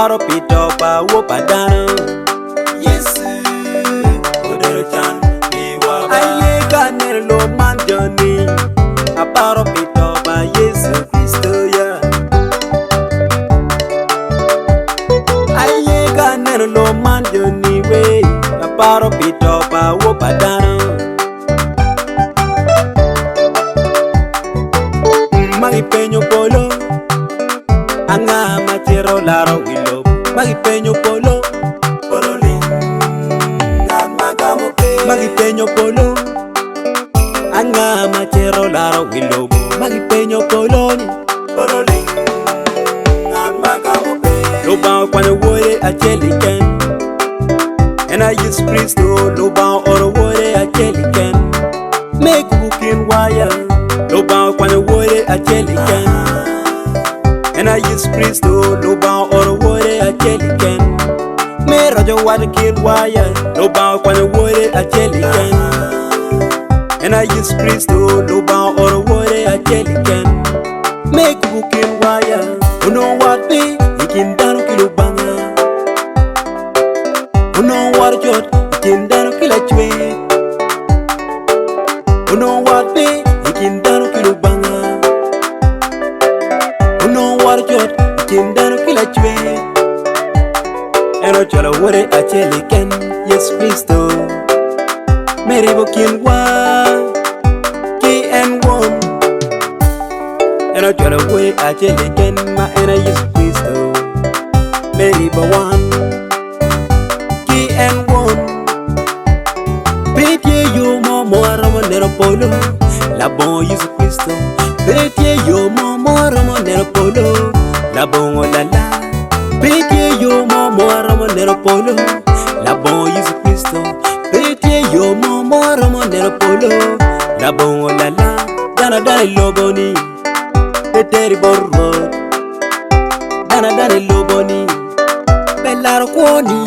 paro pito pa wo padano. Yes, odere chan iwa ba. Aye ganer lo man Johnny. A paro pito pa Yesu Kristo ya. Aye ganer lo man Johnny we. A paro pito pa wo padano. Magi peño polo. Anga machero laro wilo. Magi peño polo. Magi peño polo. Anga machero laro wilo. Magi peño poloni. Loba kwana wore a cheliken. And I use Christo. Loba oro wore a cheliken. Make booking wire. Loba kwana wore a cheliken. And I use Christo. Loba oro wore a cheliken. Me rojo wada kill wire. Loba kwana wore a cheliken. And I use Christo. Loba oro wore a cheliken. Make booking wire. You know what me? Ikin dano kilo banga. You know what jot? Ikin dano kilo chwe. You know what me? Ikin dano kilo banga. You know what jot? Ikin dano kilo chwe. Eno chola wore a cheliken. Yes Christo. Mary bokin wa. Ki and one. Eno chola wore a cheliken. Ma ena yes Christo. Mary Bawan. Ki and one. Pete yo momo ramonero polo. La bon yes Christo. Pete yo momo ramonero polo. La bon oh la la. Pete yo momo ramonero polo. La bon yes Christo. Pete yo momo ramonero polo. La bon oh la la. Dana dana Lobo ni. Peteri borro. Dana dana Lobo ni. Bellar kwoni.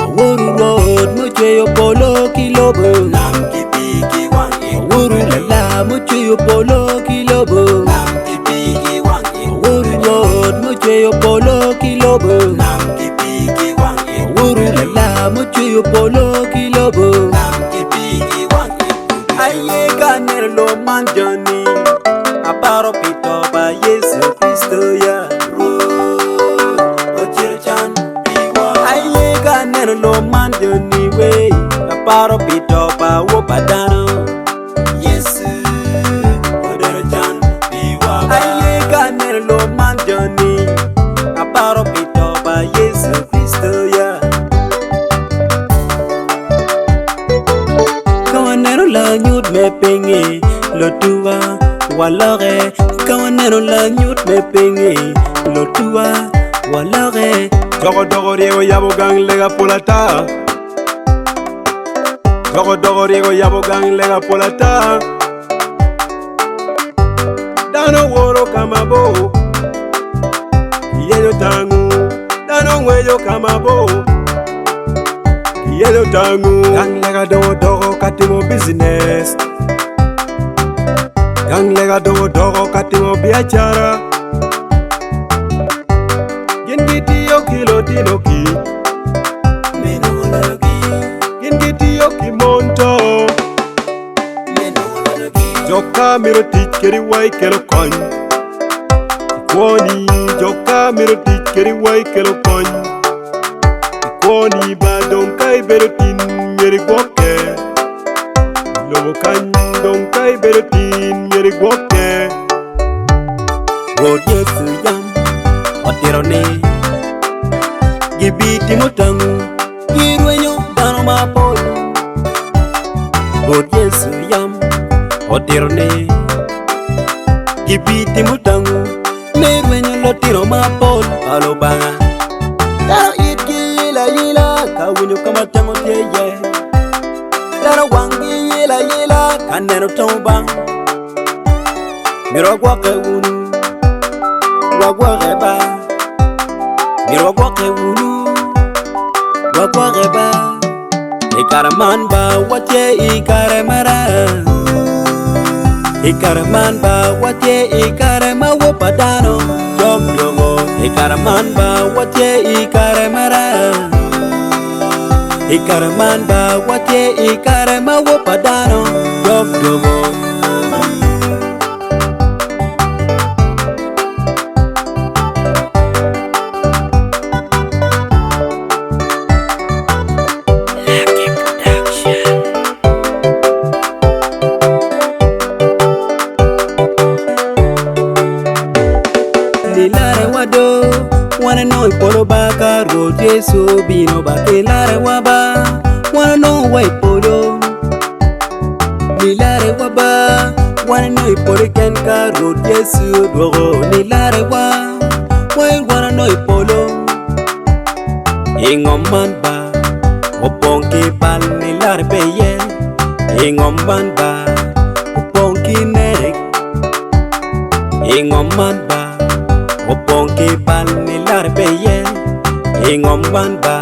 Awuru road muche yo polo ki Lobo. Nam kipiki wangi. Awuru lala muche yo polo ki Lobo. Nam kipiki wangi. Awuru road muche yo polo ki Lobo. Nam kipiki wangi. Awuru lala muche yo polo ki Lobo. Nam kipiki wangi. Aye ganer lo man Johnny. A paro pito pa Yesu Kristo ya. Aye ganer lo man Johnny we. A paro pito pa wo padano. Yes, odere chan iwa ba. Aye ganer lo man Johnny. A paro pito pa Yesu Kristo ya. Kawanero la nyut me pengi. Lo tua walore. Kawanero la nyut me pengi. Lo tua walore. Dogo dogo riego yabo gang lega polata. Dogo dogo riego yabo gang lega polata. Dano woro kamabo. Kiyeyo tangu. Dano ngweyo kamabo. Kiyeyo tangu. Gang lega dogo dogo katimo business. Gang lega dogo dogo katimo biachara. Gingiti kilo dinoki. Menologi. Gingiti ki monto. Menologi. Joka miro tich keri wai kelo kony. Ikwoni joka miro tich keri wai kelo kony. Ikwoni ba donkai berotin meri gwoke. Lobo kany donkai berotin meri gwoke. Road Yesu yam. Otirone. Gibiti mutangu. Girwenyo dano mapol. Road Yesu yam. Otirone. Gibiti mutangu. Nerwenyo lotiro mapol. Alo banga. Dano itki yila yila. Kawinyo kama tango tieye. Dano wangi yila yila. Kanero tauba. Miro gwake unu. Wagwareba. Miro gwake unu. Wagwareba. Ikaraman ba wache ikaramara. Ikaraman ba wache ikarama wopadano. Jom yogo. Ikaraman ba watie ikare mara ikare man ba watie ikare ma wo padano dog dogo Lilare wado wanna know polo baka ro Jesu bino ba lilare waba wanna know why polo lilare waba wanna know polo ken ka ro Jesu dogo lilare wa why wanna know polo ingomban ba oponki pal lilare peye ingomban ba oponki nek ingomban ba Oponki pal ni larbe ye ingomban ba